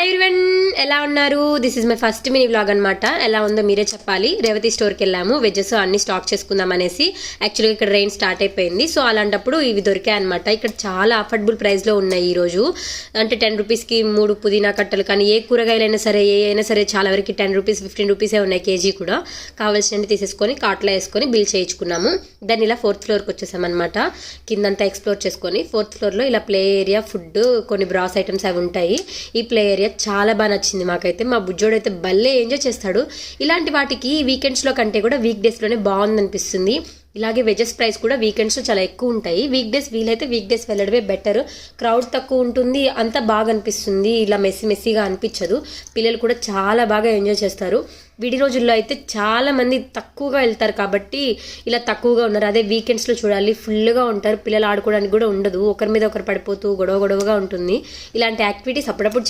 Hi everyone, ఎలా ఉన్నారు? This is my first mini vlog అనమాట. ఎలా ఉందో మీరే చెప్పాలి. రేవతి స్టోర్కి వెళ్ళాము, వెజ్జెస్ అన్ని స్టాక్ చేసుకుందాం అనేసి. యాక్చువల్గా ఇక్కడ రెయిన్ స్టార్ట్ అయిపోయింది, సో అలాంటప్పుడు ఇవి దొరికాయి అనమాట. ఇక్కడ చాలా అఫోర్డబుల్ ప్రైస్లో ఉన్నాయి ఈరోజు. అంటే 10 రూపీస్కి 3 పుదీనా కట్టలు, కానీ ఏ కూరగాయలైనా సరే ఏ అయినా సరే చాలా వరకు 10 రూపీస్ 15 రూపీసే ఉన్నాయి కేజీ కూడా. కావాల్సినవి తీసేసుకొని కార్ట్లో వేసుకొని బిల్ చేయించుకున్నాము. దాన్ని ఇలా 4th ఫ్లోర్కి వచ్చేసామన్నమాట. కిందంతా ఎక్స్ప్లోర్ చేసుకొని 4th ఫ్లోర్లో ఇలా ప్లే ఏరియా, ఫుడ్, కొన్ని బ్రాస్ ఐటమ్స్ అవి ఉంటాయి. ఈ ప్లే ఏరియా చాలా బాగా నచ్చింది మాకైతే. మా బుజ్జోడు అయితే భలే ఎంజాయ్ చేస్తాడు. ఇలాంటి వాటికి వీకెండ్స్లో కంటే కూడా వీక్ డేస్లోనే బాగుంది అనిపిస్తుంది. ఇలాగే వెజెస్ ప్రైస్ కూడా వీకెండ్స్లో చాలా ఎక్కువ ఉంటాయి. వీక్ డేస్ వీలైతే వీక్ డేస్ వెళ్ళడమే బెటర్. క్రౌడ్ తక్కువ ఉంటుంది, అంతా బాగా అనిపిస్తుంది. ఇలా మెస్సీగా అనిపించదు. పిల్లలు కూడా చాలా బాగా ఎంజాయ్ చేస్తారు. విడి రోజుల్లో అయితే చాలా మంది తక్కువగా వెళ్తారు కాబట్టి ఇలా తక్కువగా ఉన్నారు. అదే వీకెండ్స్లో చూడాలి, ఫుల్గా ఉంటారు. పిల్లలు ఆడుకోవడానికి కూడా ఉండదు, ఒకరి మీద ఒకరు పడిపోతూ గొడవగా ఉంటుంది. ఇలాంటి యాక్టివిటీస్ అప్పుడప్పుడు